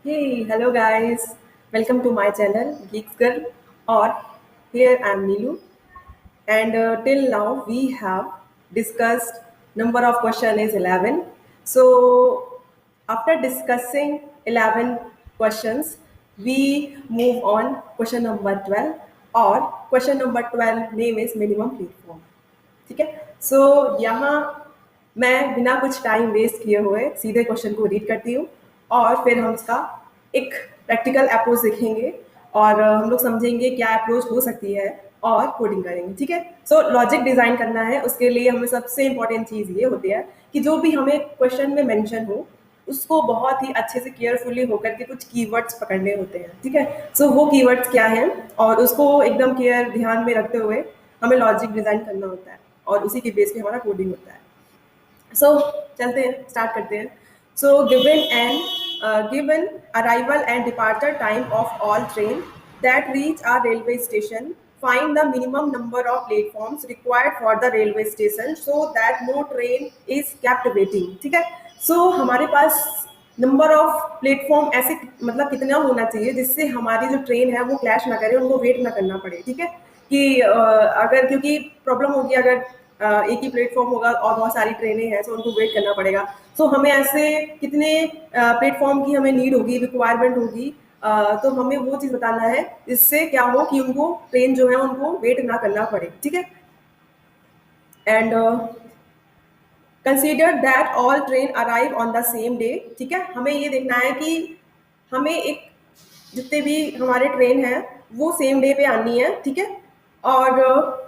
Hey, hello guys. Welcome to my channel Geeks Girl or here I am Neelu and till now we have discussed number of question is 11. So after discussing 11 questions we move on question number 12 or question number 12 name is minimum platform. ठीक है सो यहाँ मैं बिना कुछ time waste किए हुए सीधे question को रीड करती हूँ और फिर हम उसका एक प्रैक्टिकल अप्रोच देखेंगे और हम लोग समझेंगे क्या अप्रोच हो सकती है और कोडिंग करेंगे ठीक है सो लॉजिक डिज़ाइन करना है उसके लिए हमें सबसे इंपॉर्टेंट चीज़ ये होती है कि जो भी हमें क्वेश्चन में मेंशन हो उसको बहुत ही अच्छे से केयरफुली होकर के कुछ कीवर्ड्स पकड़ने होते हैं ठीक है सो वो कीवर्ड्स क्या हैं और उसको एकदम केयर ध्यान में रखते हुए हमें लॉजिक डिज़ाइन करना होता है और उसी के बेस पे हमारा कोडिंग होता है सो चलते हैं स्टार्ट करते हैं so given arrival and departure time of all train that reach our railway station find the minimum number of platforms required for the railway station so that no train is kept waiting ठीक है सो हमारे पास number of platform ऐसे मतलब कितना होना चाहिए जिससे हमारी जो ट्रेन है वो क्लैश ना करे उनको वेट ना करना पड़े ठीक है कि अगर क्योंकि प्रॉब्लम होगी अगर एक ही प्लेटफॉर्म होगा और बहुत सारी ट्रेनें हैं तो उनको वेट करना पड़ेगा सो हमें ऐसे कितने प्लेटफॉर्म की हमें नीड होगी रिक्वायरमेंट होगी तो हमें वो चीज़ बताना है जिससे क्या हो कि उनको ट्रेन जो है उनको वेट ना करना पड़े ठीक है and consider that all train arrive on the same day ठीक है हमें ये देखना है कि हमें एक जितने भी हमारे ट्रेन हैं वो सेम डे पे आनी है ठीक है और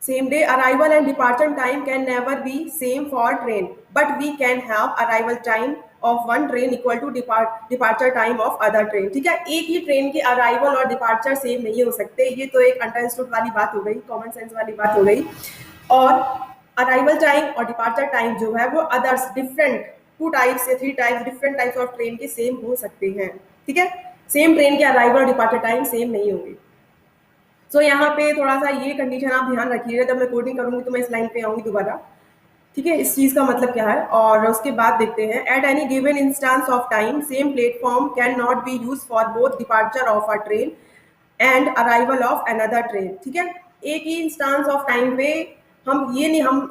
same day arrival and departure time can never be same for train but we can have arrival time of one train equal to departure time of other train ठीक है एक ही ट्रेन के अराइवल और डिपार्चर सेम नहीं हो सकते ये तो एक अंडरस्टूड वाली बात हो गई कॉमन सेंस वाली बात हो गई और अराइवल टाइम और डिपार्चर टाइम जो है वो अदर्स डिफरेंट 2 टाइप्स या 3 types different types of train के सेम हो सकते हैं ठीक है सेम ट्रेन के अराइवल और डिपार्चर टाइम सेम नहीं होंगे सो यहाँ पे थोड़ा सा ये कंडीशन आप ध्यान रखिएगा जब मैं कोडिंग करूँगी तो मैं इस लाइन पे आऊँगी दोबारा ठीक है इस चीज़ का मतलब क्या है और उसके बाद देखते हैं eight any given instance of time same platform can not be use for both departure of a train and arrival of another train ठीक है एक ही इंस्टांस ऑफ टाइम पे हम ये नहीं हम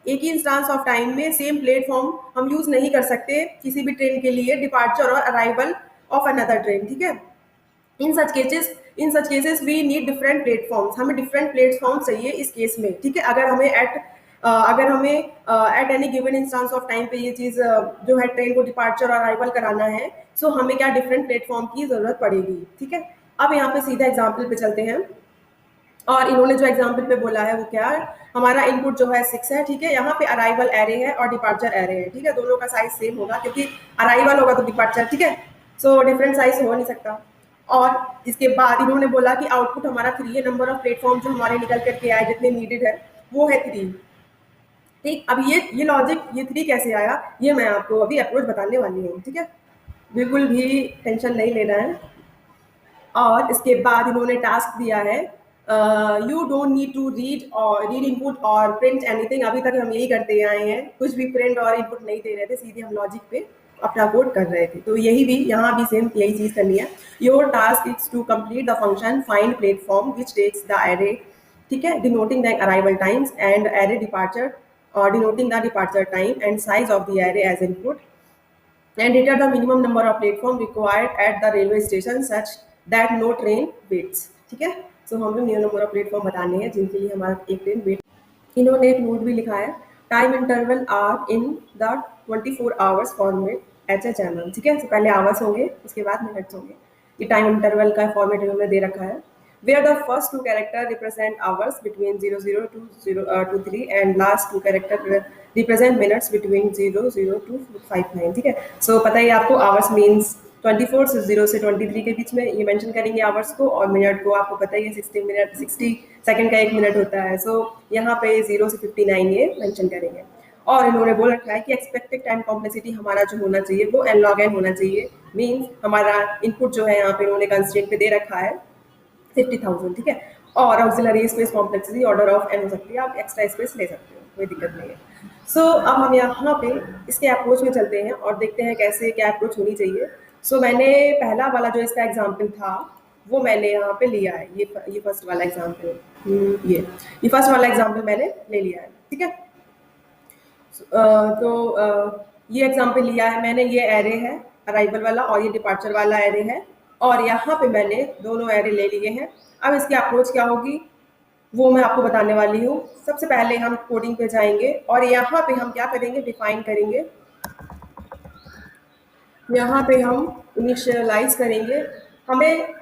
एक ही इंस्टांस ऑफ टाइम में सेम प्लेटफॉर्म हम यूज नहीं कर सकते किसी भी ट्रेन के लिए डिपार्चर और अराइवल ऑफ अनदर ट्रेन ठीक है in such cases we need different platforms हमें डिफरेंट प्लेटफॉर्म चाहिए इस केस में ठीक है अगर हमें at any given instance of time पे ये चीज़ जो है ट्रेन को डिपार्चर और अराइवल कराना है सो हमें क्या डिफरेंट प्लेटफॉर्म की ज़रूरत पड़ेगी ठीक है अब यहाँ पे सीधा एग्जाम्पल पे चलते हैं और इन्होंने जो एग्जाम्पल पे बोला है वो क्या है हमारा इनपुट जो है 6 है ठीक है यहाँ पे अराइवल एरे है और डिपार्चर एरे है ठीक है दोनों का साइज सेम होगा क्योंकि अराइवल होगा तो डिपार्चर ठीक है सो डिफरेंट साइज हो नहीं सकता और इसके बाद इन्होंने बोला कि आउटपुट हमारा 3 है नंबर ऑफ प्लेटफॉर्म जो हमारे निकल करके आए जितने नीडेड है वो है 3 ठीक अब ये लॉजिक ये 3 कैसे आया ये मैं आपको अभी अप्रोच बताने वाली हूँ ठीक है बिल्कुल भी टेंशन नहीं लेना है और इसके बाद इन्होंने टास्क दिया है you don't need to read input और प्रिंट एनीथिंग अभी तक हम यही करते आए हैं कुछ भी प्रिंट और इनपुट नहीं दे रहे थे सीधे हम लॉजिक पे अपना कोड कर रहे थे तो यही भी यहाँ भी सेम यही चीज़ करनी है your task is to complete the function find platform which takes the array ठीक है denoting the arrival times and array departure और denoting the departure time and size of the array as input and enter the minimum number of platform required at the railway station such that no train waits ठीक है सो हम लोग minimum number of platform बताने हैं जिनके लिए हमारा एक ट्रेन वेट इन्होंने एक नोट भी लिखा है time interval are in the 24 hours format HHMM ठीक है तो पहले आवर्स होंगे उसके बाद मिनट्स होंगे ये टाइम इंटरवल का फॉर्मेट इन्होंने दे रखा है where the first 2 character represent hours between 00 to 3 and last 2 character represent minutes between 00 to 59 ठीक है सो पता ही आपको आवर्स मीन्स 24 से 0 से 23 के बीच में ये मेंशन करेंगे आवर्स को और मिनट को आपको पता ही है 60 सेकंड का 1 मिनट होता है सो यहाँ पे 0 से 59 ये मेंशन करेंगे और इन्होंने बोल रखा है कि एक्सपेक्टेड टाइम कॉम्प्लेक्सिटी हमारा जो होना चाहिए वो n log n होना चाहिए मीन्स हमारा इनपुट जो है यहाँ पे इन्होंने कंस्ट्रेंट पे दे रखा है 50,000 ठीक है और auxiliary space complexity order of n हो सकती है आप एक्स्ट्रा स्पेस ले सकते हो कोई दिक्कत नहीं है अब हम यहाँ पे इसके अप्रोच में चलते हैं और देखते हैं कैसे क्या अप्रोच होनी चाहिए। मैंने पहला वाला जो इसका एग्जाम्पल था वो मैंने यहाँ पे लिया है, ये फर्स्ट वाला एग्जाम्पल, ये फर्स्ट वाला एग्जाम्पल मैंने ले लिया है, ठीक है। ये एग्जाम्पल लिया है मैंने, ये एरे है अराइवल वाला और ये डिपार्चर वाला एरे है, और यहाँ पे मैंने दोनों एरे ले लिए हैं। अब इसकी अप्रोच क्या होगी वो मैं आपको बताने वाली हूँ। सबसे पहले हम कोडिंग पे जाएंगे और यहाँ पे हम क्या करेंगे, डिफाइन करेंगे। यहाँ पे हम इनिशियलाइज करेंगे। हमें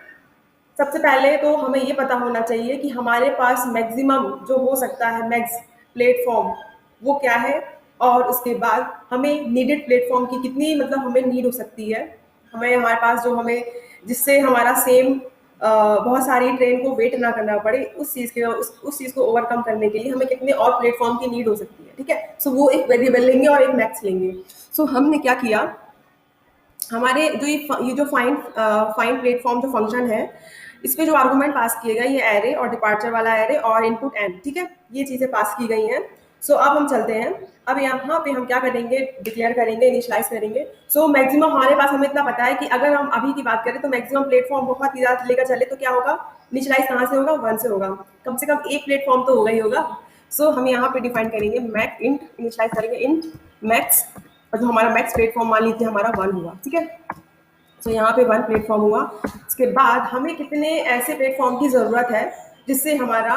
सबसे पहले तो हमें ये पता होना चाहिए कि हमारे पास मैक्सिमम जो हो सकता है मैक्स प्लेटफॉर्म वो क्या है, और उसके बाद हमें नीडेड प्लेटफॉर्म की कितनी मतलब हमें नीड हो सकती है। हमें हमारे पास जो हमें जिससे हमारा सेम बहुत सारी ट्रेन को वेट ना करना पड़े, उस चीज़ को ओवरकम करने के लिए हमें कितने और प्लेटफॉर्म की नीड हो सकती है, ठीक है। वो एक वेरिएबल लेंगे और एक मैक्स लेंगे। हमने क्या किया, हमारे जो ये जो फाइंड प्लेटफॉर्म जो फंक्शन है, इस पे जो आर्गुमेंट पास किए गए ये एरे और डिपार्चर वाला एरे और इनपुट एन, ठीक है, ये चीज़ें पास की गई हैं। अब हम चलते हैं। अब यहाँ पे हम क्या करेंगे, डिक्लेयर करेंगे, इनिशियलाइज करेंगे। मैक्सिमम हमारे पास हमें इतना पता है कि अगर हम अभी की बात करें तो मैक्सिमम प्लेटफॉर्म बहुत ही ज़्यादा लेकर चले तो क्या होगा, इनिशियलाइज कहाँ से होगा, 1 से होगा। कम से कम एक प्लेटफॉर्म तो होगा ही होगा। हम यहाँ पे डिफाइन करेंगे मैक्स इंट, इनिशियलाइज करेंगे इंट मैक्स, और जो हमारा मैक्स प्लेटफॉर्म मान लीजिए हमारा 1 हुआ, ठीक है। यहाँ पे 1 प्लेटफॉर्म हुआ। उसके बाद हमें कितने ऐसे प्लेटफॉर्म की ज़रूरत है जिससे हमारा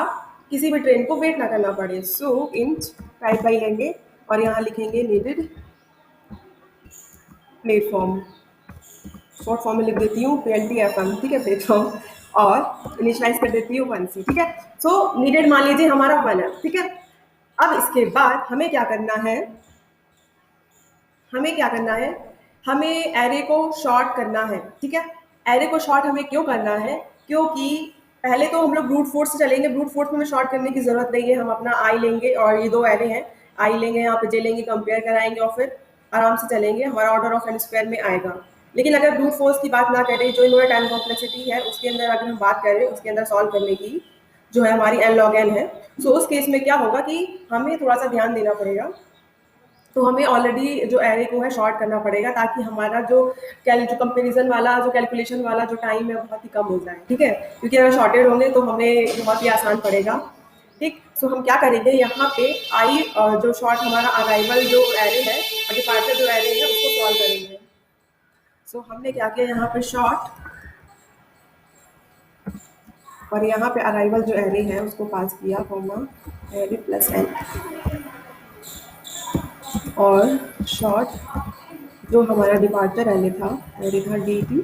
किसी भी ट्रेन को वेट ना करना पड़े। इंट टाइप बाई लेंगे और यहाँ लिखेंगे नीडेड प्लेटफॉर्म, शॉर्ट फॉर्म में लिख देती हूँ PLTFM, ठीक है, प्लेटफॉर्म, और इनिशियलाइज कर देती हूँ 1 से, ठीक है। नीडेड मान लीजिए हमारा 1 है, ठीक है। अब इसके बाद हमें क्या करना है, हमें एरे को शॉर्ट करना है, ठीक है। एरे को शॉर्ट हमें क्यों करना है, क्योंकि पहले तो हम लोग ब्रूट फोर्स से चलेंगे, ब्रूट फोर्स में हमें शॉर्ट करने की जरूरत नहीं है। हम अपना आई लेंगे और ये दो एरे हैं, आई लेंगे यहाँ पे, जे लेंगे, कंपेयर कराएंगे और फिर आराम से चलेंगे, हमारा ऑर्डर ऑफ एन स्क्वायर में आएगा। लेकिन अगर ब्रूट फोर्स की बात ना करें, जो इन्होंने टाइम कॉम्प्लेक्सिटी है उसके अंदर अगर हम बात करें, उसके अंदर सॉल्व करने की जो है हमारी एन लॉग एन है, उस केस में क्या होगा कि हमें थोड़ा सा ध्यान देना पड़ेगा। हमें ऑलरेडी जो एरे को है शॉर्ट करना पड़ेगा ताकि हमारा जो कंपेरिजन वाला जो कैलकुलेशन वाला जो टाइम है बहुत ही कम हो जाए, ठीक है। क्योंकि अगर शॉर्टेड होंगे तो हमें बहुत ही आसान पड़ेगा, ठीक। हम क्या करेंगे, यहाँ पे आई जो शॉर्ट हमारा अराइवल जो एरे है और डिपार्चर जो एरे है उसको सॉल्व करेंगे। हमने क्या किया, यहाँ पे शॉर्ट और यहाँ पे अराइवल जो एरे है उसको पास किया, कॉमा एरे प्लस एन, और शॉर्ट जो हमारा डिपार्चर एरे था DT,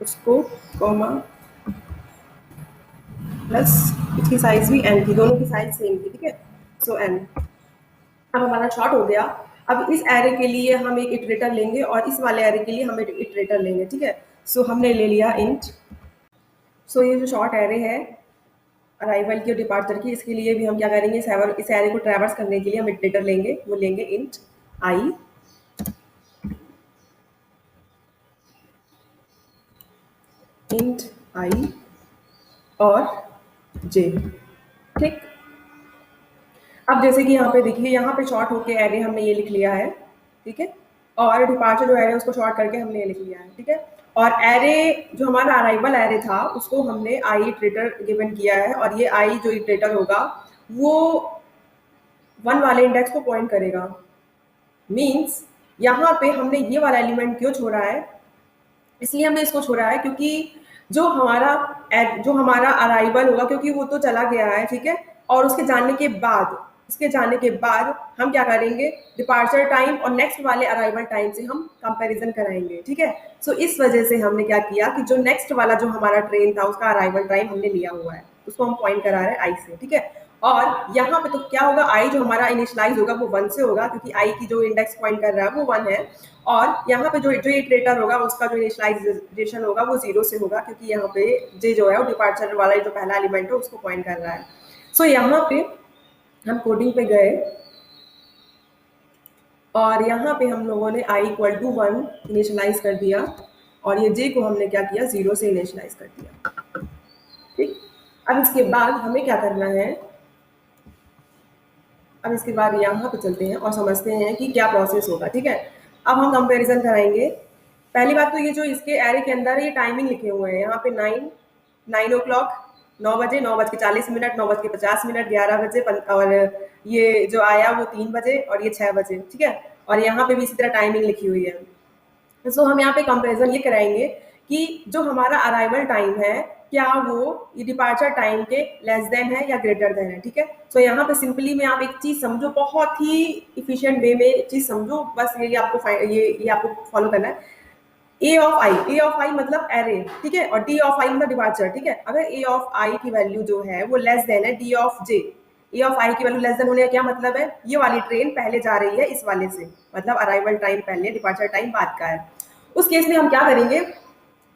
उसको कॉमा प्लस इसकी साइज भी एन थी, दोनों की साइज सेम थी, ठीक है। एन अब हमारा शॉर्ट हो गया। अब इस एरे के लिए हम एक इटरेटर लेंगे और इस वाले एरे के लिए हम एक इटरेटर लेंगे, ठीक है। हमने ले लिया इंट। ये जो शॉर्ट एरे है अराइवल की और डिपार्चर की, इसके लिए भी हम क्या करेंगे, इस एरे को ट्रैवर्स करने के लिए हम इटरेटर लेंगे, वो लेंगे इंट आई, इंट आई और जे, ठीक। अब जैसे कि यहाँ पे देखिए, यहाँ पे शॉर्ट होके एरे हमने ये लिख लिया है, ठीक है, और डिपार्चर जो एरे उसको शॉर्ट करके हमने ये लिख लिया है, ठीक है। और एरे जो हमारा अराइवल एरे था उसको हमने आई इटरेटर गिवन किया है, और ये आई जो इटरेटर होगा वो 1 वाले इंडेक्स को पॉइंट करेगा। मीन्स यहाँ पे हमने ये वाला एलिमेंट क्यों छोड़ा है, इसलिए हमने इसको छोड़ा है क्योंकि जो हमारा अराइवल होगा, क्योंकि वो तो चला गया है, ठीक है, और उसके जाने के बाद हम क्या करेंगे, डिपार्चर टाइम और नेक्स्ट वाले अराइवल टाइम से हम कंपैरिजन कराएंगे, ठीक है। इस वजह से हमने क्या किया कि जो नेक्स्ट वाला जो हमारा ट्रेन था उसका अराइवल टाइम हमने लिया हुआ है, उसको हम पॉइंट करा रहे हैं आई से, ठीक है। और यहाँ पे तो क्या होगा, आई जो हमारा इनिशियलाइज होगा वो 1 से होगा, क्योंकि आई की जो इंडेक्स पॉइंट कर रहा है वो 1 है। और यहाँ पे जो इटरेटर होगा उसका जो इनिशियलाइजेशन होगा वो 0 से होगा, क्योंकि यहाँ पे जे जो है वो डिपार्चर वाला जो पहला एलिमेंट है उसको पॉइंट कर रहा है। यहाँ पे हम कोडिंग पे गए और यहाँ पे हम लोगों ने i इक्वल टू 1 इनिशियलाइज कर दिया, और ये j को हमने क्या किया, 0 से इनिशियलाइज कर दिया, ठीक। अब इसके बाद हमें क्या करना है, अब इसके बाद यहाँ पे चलते हैं और समझते हैं कि क्या प्रोसेस होगा, ठीक है। अब हम कंपैरिजन कराएंगे। पहली बात तो ये जो इसके एरे के अंदर ये टाइमिंग लिखे हुए हैं, यहाँ पे 9 बजे, 9:40, 9:50, 11 बजे, और ये जो आया वो 3 बजे और ये 6 बजे, ठीक है। और यहाँ पे भी इसी तरह टाइमिंग लिखी हुई है। सो हम यहाँ पे कंपैरिजन ये कराएंगे कि जो हमारा अराइवल टाइम है क्या वो ये डिपार्चर टाइम के लेस देन है या ग्रेटर देन है, ठीक है। सो यहाँ पे सिंपली में आप एक चीज समझो, बहुत ही इफिशिएंट वे में एक चीज समझो, बस ये आपको फॉलो करना है। ए ऑफ आई मतलब एरे, ठीक है, और डी ऑफ आई मतलब डिपार्चर, ठीक है। अगर ए ऑफ आई की वैल्यू जो है वो लेस देन है D of J, A of I की वैल्यू लेस देन होने का क्या मतलब है, ये वाली ट्रेन पहले जा रही है इस वाले से, मतलब अराइवल टाइम पहले, डिपार्चर टाइम बाद का है। उस केस में हम क्या करेंगे,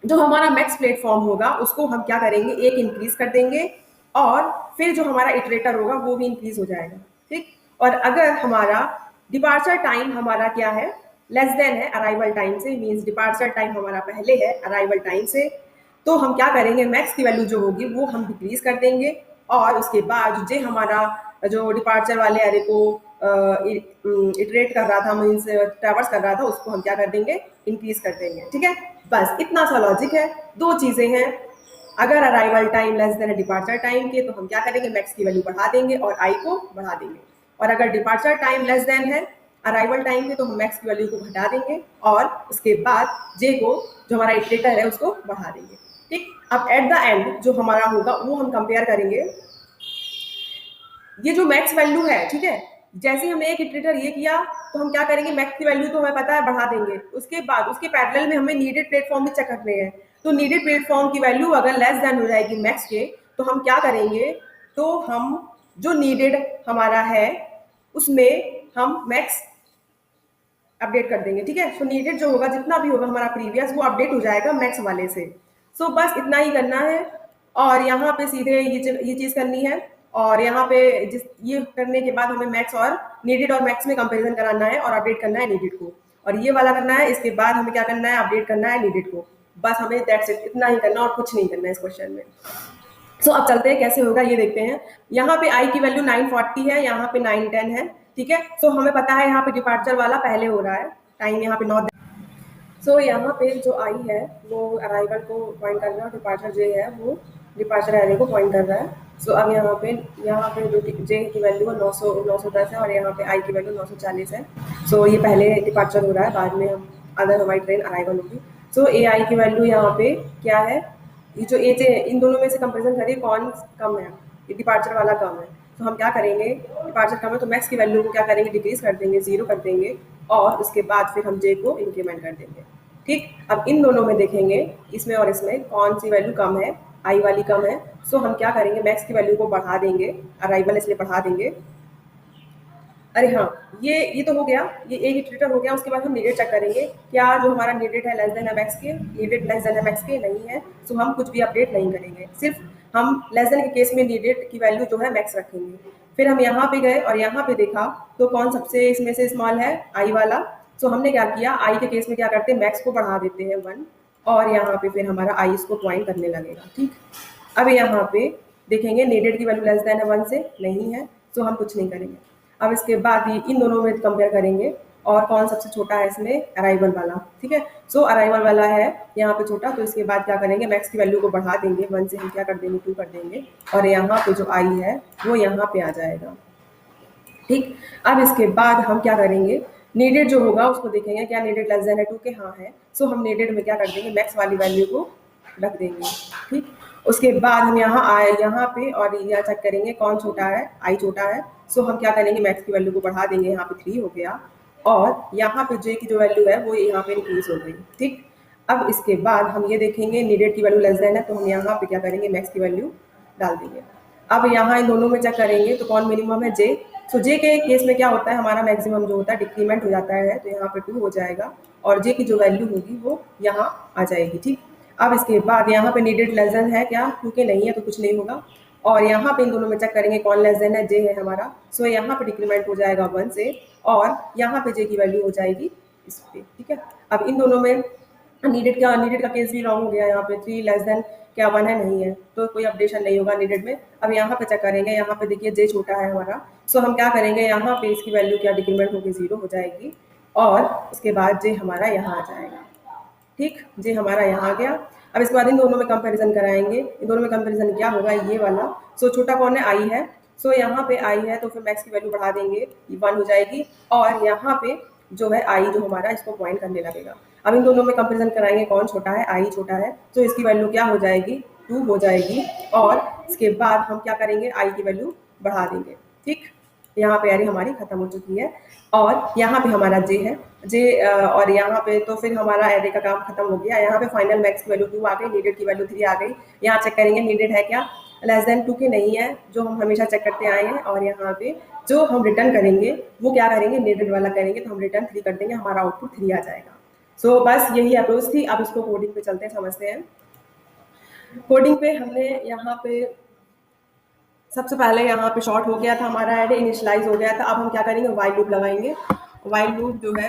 जो हमारा मैक्स प्लेटफॉर्म होगा उसको हम क्या करेंगे, एक इंक्रीज कर देंगे, और फिर जो हमारा इटरेटर होगा वो भी इंक्रीज हो जाएगा, ठीक। और अगर हमारा डिपार्चर टाइम हमारा क्या है, लेस देन है अराइवल टाइम से, मींस डिपार्चर टाइम हमारा पहले है अराइवल टाइम से, तो हम क्या करेंगे, मैक्स की वैल्यू जो होगी वो हम डिक्रीज कर देंगे, और उसके बाद जो हमारा जो डिपार्चर वाले एरे को इटरेट कर रहा था, मीन्स ट्रैवर्स कर रहा था, उसको हम क्या कर देंगे, इंक्रीज कर देंगे, ठीक है। बस इतना सा लॉजिक है। दो चीजें हैं, अगर अराइवल टाइम लेस देन है डिपार्चर टाइम के तो हम क्या करेंगे, मैक्स की वैल्यू बढ़ा देंगे और आई को बढ़ा देंगे, और अगर डिपार्चर टाइम लेस देन है अराइवल टाइम के तो हम मैक्स की वैल्यू को घटा देंगे, और उसके बाद जे को, जो हमारा इटरेटर है, उसको बढ़ा देंगे, ठीक। अब एट द एंड जो हमारा होगा वो हम कंपेयर करेंगे, ये जो मैक्स वैल्यू है, ठीक है, जैसे हमने एक इटरेटर ये किया तो हम क्या करेंगे, मैक्स की वैल्यू तो हमें पता है बढ़ा देंगे, उसके बाद उसके पैरेलल में हमें नीडेड प्लेटफॉर्म भी चेक करने हैं, तो नीडेड प्लेटफॉर्म की वैल्यू अगर लेस देन हो जाएगी मैक्स के तो हम क्या करेंगे, तो हम जो नीडेड हमारा है उसमें हम मैक्स अपडेट कर देंगे, ठीक है। सो नीडेड जो होगा, जितना भी होगा हमारा प्रीवियस, वो अपडेट हो जाएगा मैक्स वाले से। सो बस इतना ही करना है, और यहाँ पे सीधे ये चीज करनी है, और यहाँ पे ये करने के बाद हमें मैक्स और नीडेड और मैक्स में कंपैरिजन कराना है और अपडेट करना है नीडेड को, और ये वाला करना है, इसके बाद हमें क्या करना है, अपडेट करना है नीडेड को। बस हमें दैट्स इट, इतना ही करना और कुछ नहीं करना है इस क्वेश्चन में। सो अब चलते हैं कैसे होगा ये देखते हैं। यहाँ पे आई की वैल्यू 940 है, यहाँ पे 910 है, ठीक है। सो हमें पता है यहाँ पे डिपार्चर वाला पहले हो रहा है, टाइम यहाँ पे 9। सो यहाँ पे जो आई है वो अराइवल को पॉइंट कर रहा है, डिपार्चर जे है वो डिपार्चर एरे को पॉइंट कर रहा है। सो अब यहाँ पे जो जे की वैल्यू है 910 है, और यहाँ पे आई की वैल्यू 940 है। सो ये पहले डिपार्चर हो रहा है, बाद में हम अदर हमारी ट्रेन अराइवल होगी। सो ए आई की वैल्यू यहाँ पे क्या है, ये जो एज है, इन दोनों में से कंपेरिजन करिए कौन कम है, ये डिपार्चर वाला कम है, तो हम क्या करेंगे, डिपार्चर कम है तो मैक्स की वैल्यू को क्या करेंगे, डिक्रीज कर देंगे, 0 कर देंगे, और उसके बाद फिर हम जे को इंक्रीमेंट कर देंगे, ठीक। अब इन दोनों में देखेंगे, इसमें और इसमें कौन सी वैल्यू कम है, आई वाली कम है। सो हम क्या करेंगे, मैक्स की वैल्यू को बढ़ा देंगे, अराइवल इसलिए बढ़ा देंगे। अरे हाँ, ये तो हो गया, ये एक इटरेटर हो गया। उसके बाद हम नीडेड चेक करेंगे, क्या जो हमारा नीडेड है लेस देन है मैक्स के, नीडेड लेस देन है मैक्स के नहीं है, सो हम कुछ भी अपडेट नहीं करेंगे, सिर्फ हम लेस देन के केस में नीडेड की वैल्यू जो है मैक्स रखेंगे। फिर हम यहाँ पे गए और यहाँ पे देखा तो कौन सबसे इसमें से स्मॉल है, आई वाला। सो हमने क्या किया, आई के केस में क्या करते हैं, मैक्स को बढ़ा देते हैं 1, और यहाँ पे फिर हमारा आई इसको पॉइंट करने लगेगा, ठीक। अब यहाँ पे देखेंगे नीडेड की वैल्यू लेस देन है 1 से नहीं है, सो हम कुछ नहीं करेंगे। अब इसके बाद ये इन दोनों में कंपेयर करेंगे, और कौन सबसे छोटा है इसमें, अराइवल वाला, ठीक है। सो अराइवल वाला है यहाँ पे छोटा, तो इसके बाद क्या करेंगे, मैक्स की वैल्यू को बढ़ा देंगे, 1 से हम क्या कर देंगे, 2 कर देंगे, और यहाँ पे जो आई है वो यहाँ पे आ जाएगा, ठीक। अब इसके बाद हम क्या करेंगे, नीडेड जो होगा उसको देखेंगे, क्या नीडेड लेस देन है 2 के, हाँ है। सो हम नीडेड में क्या कर देंगे, मैक्स वाली वैल्यू को रख देंगे, ठीक। उसके बाद हम यहाँ आए, यहाँ पे और यहाँ चेक करेंगे कौन छोटा है, आई छोटा है। सो हम क्या करेंगे, मैक्स की वैल्यू को बढ़ा देंगे, यहाँ पे 3 हो गया, और यहाँ पे जे की जो वैल्यू है वो यहाँ पे इंक्रीज हो गई, ठीक। अब इसके बाद हम ये देखेंगे नीडेड की वैल्यू लेस देन है, तो हम यहाँ पे क्या करेंगे, मैक्स की वैल्यू डाल देंगे। अब यहाँ इन दोनों में चेक करेंगे तो कौन मिनिमम है, जे। सो जे के केस में क्या होता है, हमारा मैक्सिमम जो होता है डिक्रीमेंट हो जाता है, तो यहाँ पे 2 हो जाएगा, और जे की जो वैल्यू होगी वो यहाँ आ जाएगी, ठीक। अब इसके बाद यहाँ पे नीडेड लेस देन है क्या, क्योंकि नहीं है तो कुछ नहीं होगा, और यहाँ पे इन दोनों में चेक करेंगे कौन लेस देन है, जे है हमारा। सो यहाँ पे डिक्रीमेंट हो जाएगा 1 से, और यहाँ पे जे की वैल्यू हो जाएगी इस पे, ठीक है। अब इन दोनों में नीडेड का केस भी रॉन्ग हो गया यहाँ पे, 3 लेस देन क्या 1 है, नहीं है, तो कोई अपडेशन नहीं होगा नीडेड में। अब यहाँ पे चेक करेंगे, यहाँ पे देखिए जे छोटा है हमारा, सो हम क्या करेंगे, यहाँ पे इसकी वैल्यू क्या डिक्रीमेंट होगी, 0 हो जाएगी, और उसके बाद जे हमारा यहाँ आ जाएगा। ठीक, जे हमारा यहाँ आ गया। अब इसके बाद इन दोनों में कंपैरिजन कराएंगे, इन दोनों में कंपैरिजन क्या होगा, ये वाला। सो छोटा कौन है, आई है, सो यहाँ पे आई है, तो फिर मैक्स की वैल्यू बढ़ा देंगे, 1 हो जाएगी, और यहाँ पे जो है आई जो हमारा, इसको पॉइंट करने लगेगा। अब इन दोनों में कंपैरिजन कराएंगे, कौन छोटा है, आई छोटा है, तो इसकी वैल्यू क्या हो जाएगी, 2 हो जाएगी, और इसके बाद हम क्या करेंगे, आई की वैल्यू बढ़ा देंगे। ठीक, यहाँ पे एरे हमारी खत्म हो चुकी है, और यहाँ पे हमारा जे है, जे और यहाँ पे तो फिर हमारा एरे का काम खत्म हो गया। यहाँ पे फाइनल मैक्स की वैल्यू 2 आ गई, नीडेड की वैल्यू 3 आ गई। यहाँ चेक करेंगे नीडेड है क्या, लेस देन 2 के नहीं है, जो हम हमेशा चेक करते आए हैं, और यहाँ पे जो हम रिटर्न करेंगे वो क्या करेंगे, नीडेड वाला करेंगे, तो हम रिटर्न 3 कर देंगे, हमारा आउटपुट 3 आ जाएगा। सो बस यही अप्रोच थी। अब इसको कोडिंग पे चलते हैं, समझते हैं। कोडिंग पे हमने यहाँ पे सबसे पहले यहाँ पे शॉर्ट हो गया था हमारा एरे, इनिशियलाइज हो गया था। अब हम क्या करेंगे, वाइल लूप लगाएंगे। वाइल लूप जो है,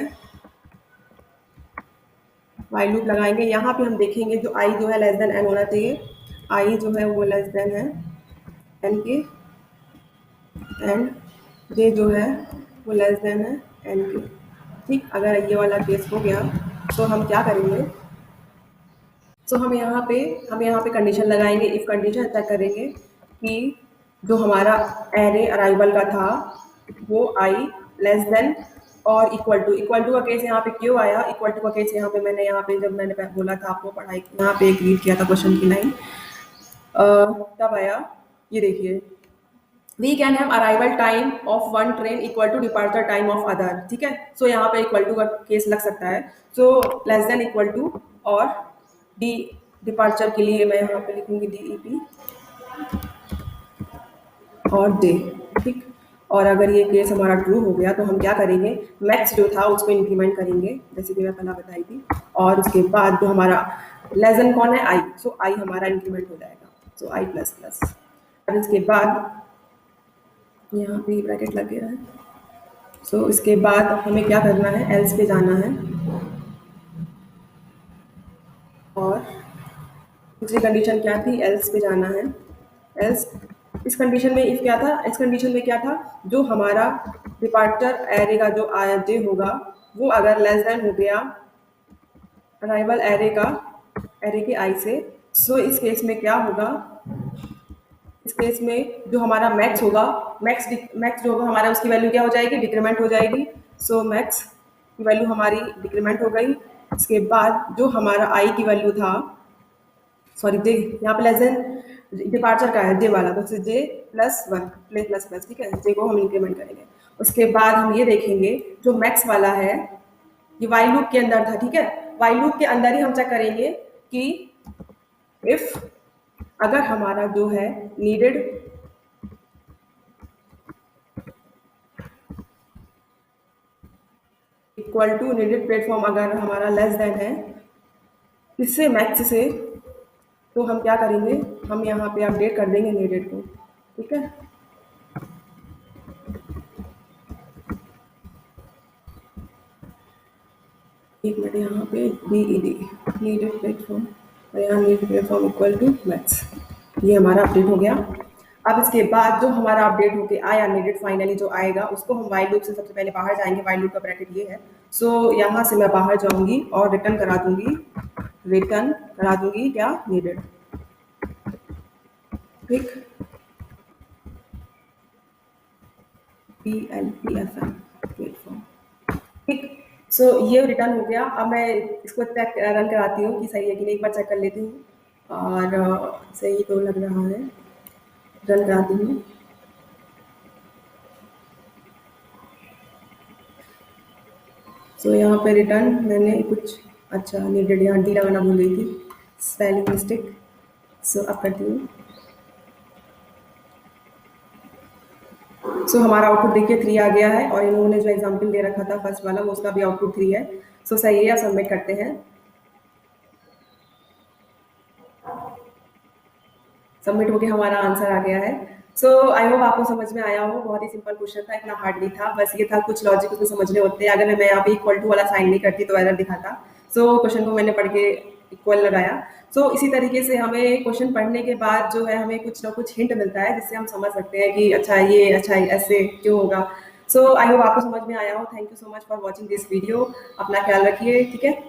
वाइल लूप लगाएंगे, यहाँ पे हम देखेंगे जो आई जो है लेस देन एन होना चाहिए, आई जो है वो लेस देन है एन के, एंड जे जो है वो लेस देन है एन के। ठीक, अगर ये वाला केस हो गया तो हम क्या करेंगे, सो हम यहाँ पे कंडीशन लगाएंगे, इफ कंडीशन चेक करेंगे कि जो हमारा एरे अराइवल का था वो आई लेस देन और इक्वल टू का केस यहाँ पे क्यों आया, इक्वल टू का केस यहाँ पे मैंने जब मैंने बोला था आपको पढ़ाई, यहाँ पे एक रीड किया था क्वेश्चन की लाइन, तब आया, ये देखिए, we can have arrival time of one train equal to departure time of other. ठीक है, सो यहाँ पे इक्वल टू का केस लग सकता है, so less than equal to, और डी डिपार्चर के लिए मैं यहाँ पे लिखूंगी DEP और डे। ठीक, और अगर ये केस हमारा ट्रू हो गया तो हम क्या करेंगे, मैक्स जो था उसको इंक्रीमेंट करेंगे, जैसे कि मैं पहला बताई थी, और उसके बाद जो हमारा लेस देन कौन है, आई, सो आई हमारा इंक्रीमेंट हो जाएगा, सो आई प्लस प्लस। और इसके बाद यहाँ पे ब्रैकेट लग गया है, सो इसके बाद हमें क्या करना है, एल्स पे जाना है, और दूसरी कंडीशन क्या थी, एल्स पे जाना है। एल्स इस कंडीशन में इफ क्या था, इस कंडीशन में क्या था, जो हमारा डिपार्चर एरे का जो जे होगा वो अगर लेस देन हो गया अराइवल एरे का, एरे के आई से, सो इस केस में क्या होगा, इस केस में जो हमारा मैक्स होगा, मैक्स जो होगा हमारा, उसकी वैल्यू क्या हो जाएगी, डिक्रीमेंट हो जाएगी। सो मैक्स की वैल्यू हमारी डिक्रीमेंट हो गई। इसके बाद जो हमारा आई की वैल्यू था, सॉरी जे, यहाँ पे लेस देन डिपार्चर का है जे वाला, तो जे प्लस 1 प्लस प्लस, ठीक है, जे को हम इंक्रीमेंट करेंगे। उसके बाद हम ये देखेंगे जो मैक्स वाला है, ये वाइल लूप के अंदर था, ठीक है, वाइल लूप के अंदर ही हम चेक करेंगे कि इफ अगर हमारा जो है needed equal to needed platform अगर हमारा लेस देन है इससे, मैक्स से, तो हम क्या करेंगे, हम यहाँ पे अपडेट कर देंगे नीडेड को। ठीक है, एक मिनट, यहाँ पे DED नीडेड प्लेटफॉर्म, और यहाँ needed platform equal to max, ये हमारा अपडेट हो गया। अब इसके बाद जो हमारा अपडेट होके आया नीडेड फाइनली जो आएगा, उसको हम वाइल लूप से सबसे पहले बाहर जाएंगे, वाइल लूप का ब्रैकेट ये है, सो यहाँ से मैं बाहर जाऊंगी और रिटर्न करा दूंगी क्या, नीडेड। ठीक, PLPFM प्लेटफॉर्म। ठीक, सो ये रिटर्न हो गया। अब मैं इसको चेक रन कराती हूँ कि सही है कि नहीं, एक बार चेक कर लेती हूँ, और सही तो लग रहा है, रन कराती हूँ। सो यहाँ पे रिटर्न मैंने कुछ अच्छा नीडेड, यहाँ डी लगाना भूल गई थी, स्पेलिंग मिस्टेक, सो अब करती हूँ। सो हमारा आउटपुट देखिए 3 आ गया है, और इन्होंने जो एग्जाम्पल दे रखा था फर्स्ट वाला, वो उसका भी आउटपुट 3 है। सो सही है, सबमिट करते हैं। सबमिट होके हमारा आंसर आ गया है। सो आई होप आपको समझ में आया हो, बहुत ही सिंपल क्वेश्चन था, इतना हार्ड नहीं था, बस ये था कुछ लॉजिक उसमें समझने होते हैं। अगर मैं यहाँ पे इक्वल टू वाला साइन नहीं करती तो एरर दिखाता। सो क्वेश्चन को मैंने पढ़ के इक्वल लगाया। सो इसी तरीके से हमें क्वेश्चन पढ़ने के बाद जो है हमें कुछ ना कुछ हिंट मिलता है जिससे हम समझ सकते हैं कि अच्छा ये ऐसे क्यों होगा। सो आई होप आपको समझ में आया हो। Thank you so much for watching this video. अपना ख्याल रखिए, ठीक है।